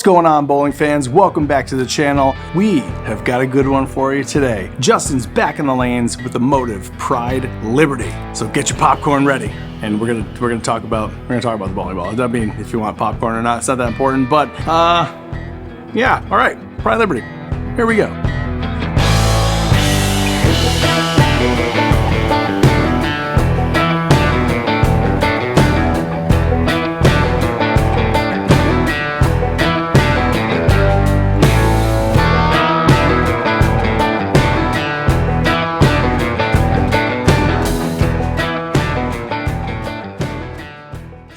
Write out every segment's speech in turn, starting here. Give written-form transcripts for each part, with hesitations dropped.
What's going on, bowling fans? Welcome back to the channel. We have got a good one for you today. Justin's back in the lanes with the Motiv Pride Liberty. So get your popcorn ready, and we're gonna talk about the bowling ball. I mean, if you want popcorn or not, it's not that important. But yeah, all right, Pride Liberty. Here we go.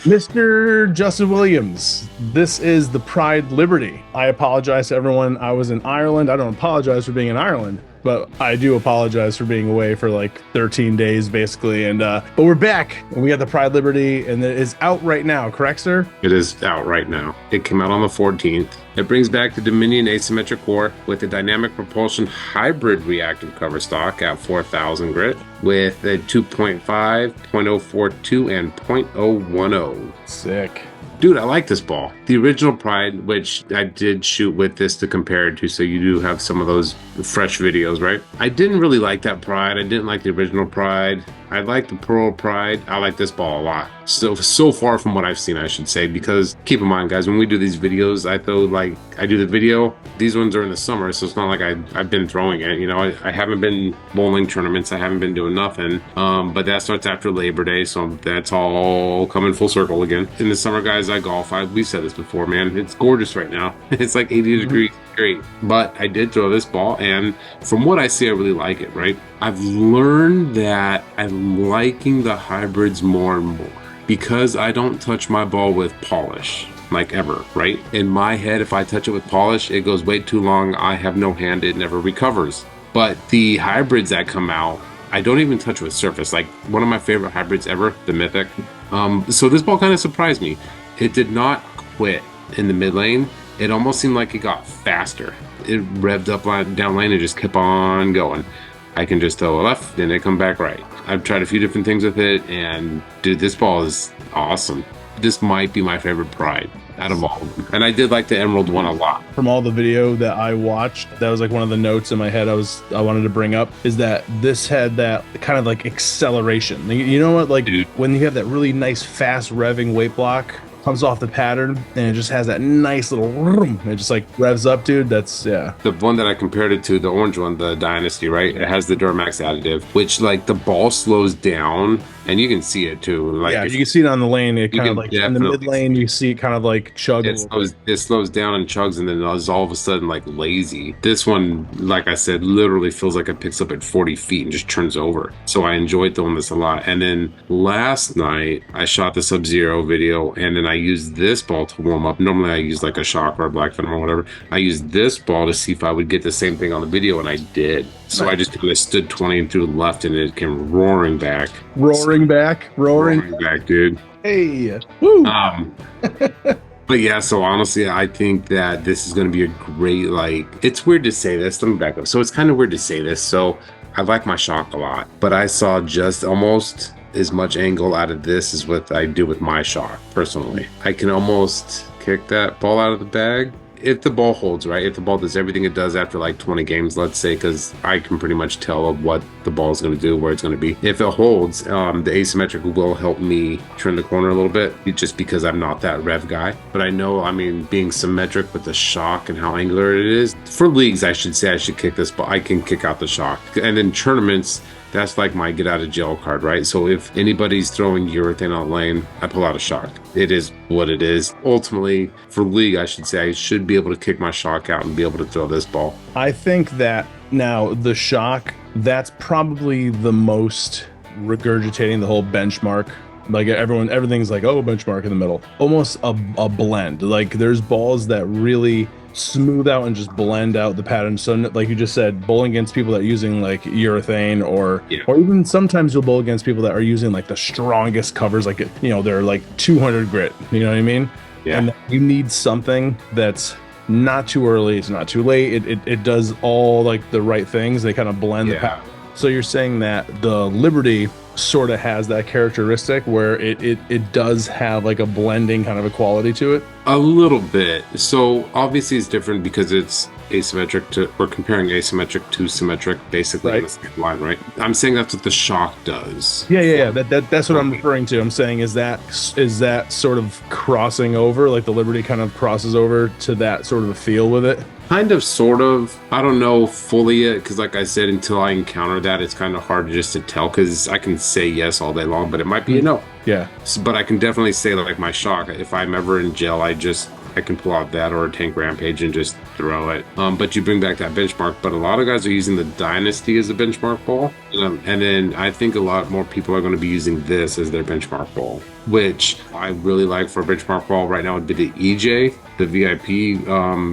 Mr. Justin Williams, this is the Pride Liberty. I apologize to everyone. I was in Ireland. I don't apologize for being in Ireland, but I do apologize for being away for like 13 days basically. And but we're back and we got the Pride Liberty, and it is out right now, correct, sir? It is out right now. It came out on the 14th. It brings back the Dominion asymmetric core with a dynamic propulsion hybrid reactive cover stock at 4,000 grit with a 2.5, 0.042, and 0.010. Sick. Dude, I like this ball. The original Pride, which I did shoot with this to compare it to, so you do have some of those fresh videos, right? I didn't really like that Pride. I didn't like the original Pride. I like the Pro Pride. I like this ball a lot. So far from what I've seen, I should say, because keep in mind, guys, when we do these videos, I do the video, these ones are in the summer, so it's not like I've been throwing it. You know, I haven't been bowling tournaments. I haven't been doing nothing. But that starts after Labor Day, so that's all coming full circle again. In the summer, guys, I golf. We've said this before, man. It's gorgeous right now. It's like 80 degrees. Great. But I did throw this ball, and from what I see, I really like it, right? I've learned that I'm liking the hybrids more and more because I don't touch my ball with polish like ever, right? In my head, if I touch it with polish, it goes way too long. I have no hand. It never recovers. But the hybrids that come out, I don't even touch with surface. Like one of my favorite hybrids ever, the Mythic. So this ball kind of surprised me. It did not quit in the mid lane. It almost seemed like it got faster. It revved up down lane and just kept on going. I can just throw a left, then it come back right. I've tried a few different things with it, and dude, this ball is awesome. This might be my favorite Pride out of all of them. And I did like the Emerald one a lot. From all the video that I watched, that was like one of the notes in my head I wanted to bring up, is that this had that kind of like acceleration. You know what, like, dude, when you have that really nice fast revving weight block, comes off the pattern and it just has that nice little vroom. It just like revs up, dude. That's, yeah. The one that I compared it to, the orange one, the Dynasty, right? It has the Duramax additive, which like the ball slows down, and you can see it too. Like, yeah, you can see it on the lane. It kind of like in the mid lane, you see it kind of like chug. It slows down and chugs, and then it's all of a sudden like lazy. This one, like I said, literally feels like it picks up at 40 feet and just turns over. So I enjoyed throwing this a lot. And then last night I shot the Sub-Zero video, and then I used this ball to warm up. Normally I use like a Shock or a Black Venom or whatever. I used this ball to see if I would get the same thing on the video, and I did. So I just kind of stood 20 and threw left, and it came roaring back. Roaring back, dude. Hey, woo. But yeah, so honestly, I think that this is going to be a great, like, it's weird to say this. Let me back up. So it's kind of weird to say this. So I like my Shock a lot, but I saw just almost as much angle out of this as what I do with my Shock personally. I can almost kick that ball out of the bag if the ball holds, right? If the ball does everything it does after like 20 games, let's say, because I can pretty much tell of what the ball is going to do, where it's going to be. If it holds, the asymmetric will help me turn the corner a little bit, just because I'm not that rev guy. But I know, I mean, being symmetric with the Shock and how angular it is, for leagues, I should say I should kick this ball. I can kick out the Shock. And in tournaments, that's like my get out of jail card, right? So if anybody's throwing urethane out lane, I pull out a Shock. It is what it is. Ultimately, for league, I should say I should be able to kick my Shock out and be able to throw this ball. I think that now the Shock, that's probably the most regurgitating the whole benchmark. Like everything's like, oh, benchmark in the middle. Almost a blend. Like there's balls that really smooth out and just blend out the pattern. So like you just said, bowling against people that are using like urethane or even sometimes you'll bowl against people that are using like the strongest covers, like, you know, they're like 200 grit, you know what I mean? Yeah. And you need something that's not too early, it's not too late. It does all like the right things. They kind of blend the pattern. So you're saying that the Liberty sort of has that characteristic where it does have like a blending kind of a quality to it? A little bit. So obviously it's different because it's asymmetric to, we're comparing asymmetric to symmetric basically Right. in the same line, right? I'm saying that's what the shock does. Yeah. That's what I'm referring to. I'm saying is that sort of crossing over, like the Liberty kind of crosses over to that sort of a feel with it? Kind of, sort of. I don't know fully yet because, like I said, until I encounter that, it's kind of hard just to tell because I can say yes all day long, but it might be a no. Yeah. But I can definitely say like my shock. If I'm ever in jail, I can pull out that or a Tank Rampage and just throw it. But you bring back that benchmark. But a lot of guys are using the Dynasty as a benchmark ball, and then I think a lot more people are going to be using this as their benchmark ball, which I really like for a benchmark ball right now would be the EJ, the VIP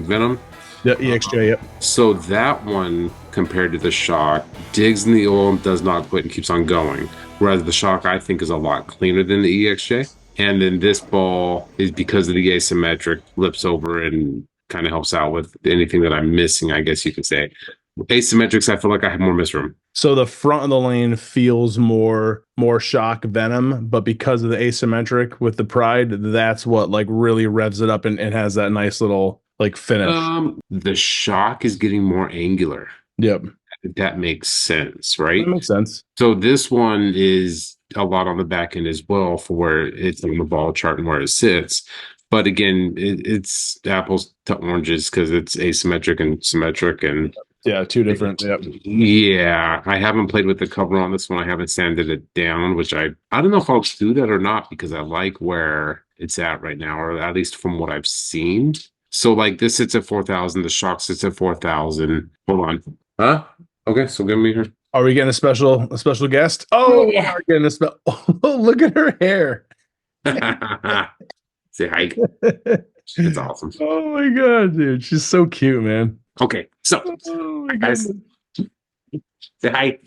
Venom. Yeah, EXJ, yep. So that one, compared to the shock, digs in the oil and does not quit and keeps on going. Whereas the shock, I think, is a lot cleaner than the EXJ. And then this ball is, because of the asymmetric, flips over and kind of helps out with anything that I'm missing, I guess you could say. Asymmetrics, I feel like I have more miss room. So the front of the lane feels more shock Venom, but because of the asymmetric with the Pride, that's what like really revs it up and has that nice little like finish. The shock is getting more angular. Yep. That makes sense, right? That makes sense. So this one is a lot on the back end as well for where it's on the ball chart and where it sits. But again, it's apples to oranges because it's asymmetric and symmetric and yeah, two different. Yep. Yeah, I haven't played with the cover on this one. I haven't sanded it down, which I don't know if I'll do that or not because I like where it's at right now, or at least from what I've seen. So like this sits at 4,000, the shock sits at 4,000. Hold on. Huh? Okay, so give me her. Are we getting a special guest? Oh, yeah. We're getting a oh, look at her hair. Say hi. It's awesome. Oh my god, dude. She's so cute, man. Okay, so guys, say hi.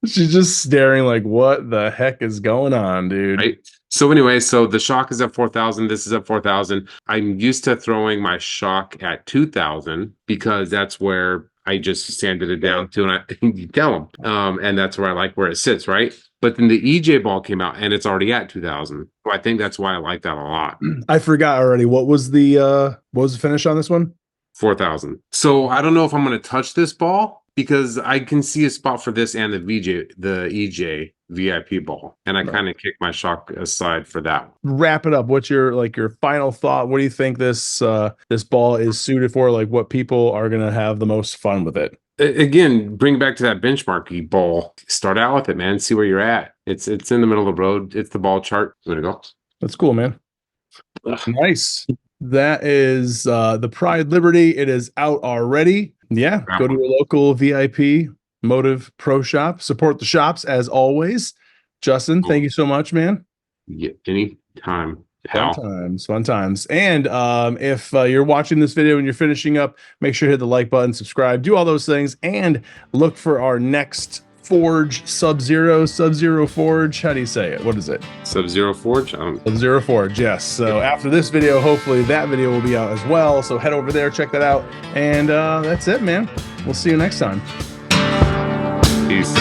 She's just staring like, what the heck is going on, dude? Right. So anyway, so the shock is at 4,000. This is at 4,000. I'm used to throwing my shock at 2,000 because that's where I just sanded it down to, and you tell them. And that's where I like where it sits, right? But then the EJ ball came out and it's already at 2,000. So I think that's why I like that a lot. I forgot already. What was the finish on this one? 4,000. So I don't know if I'm going to touch this ball because I can see a spot for this and the EJ VIP ball, and I kind of kick my shock aside for that. Wrap it up. What's your final thought? What do you think this ball is suited for? Like, what people are gonna have the most fun with it? Again, bring back to that benchmarky ball. Start out with it, man. See where you're at. It's in the middle of the road. It's the ball chart. There you go. That's cool, man. Nice. That is the Pride Liberty. It is out already. Yeah, go to your local VIP Motiv Pro shop. Support the shops as always. Justin, thank you so much, man. Yeah, anytime. Fun times. And if you're watching this video and you're finishing up, make sure to hit the like button, subscribe, do all those things, and look for our next Forge Sub-Zero Forge. How do you say it? What is it? Sub-Zero Forge? Sub-Zero Forge, yes. So after this video, hopefully that video will be out as well. So head over there, check that out. And that's it, man. We'll see you next time. Peace.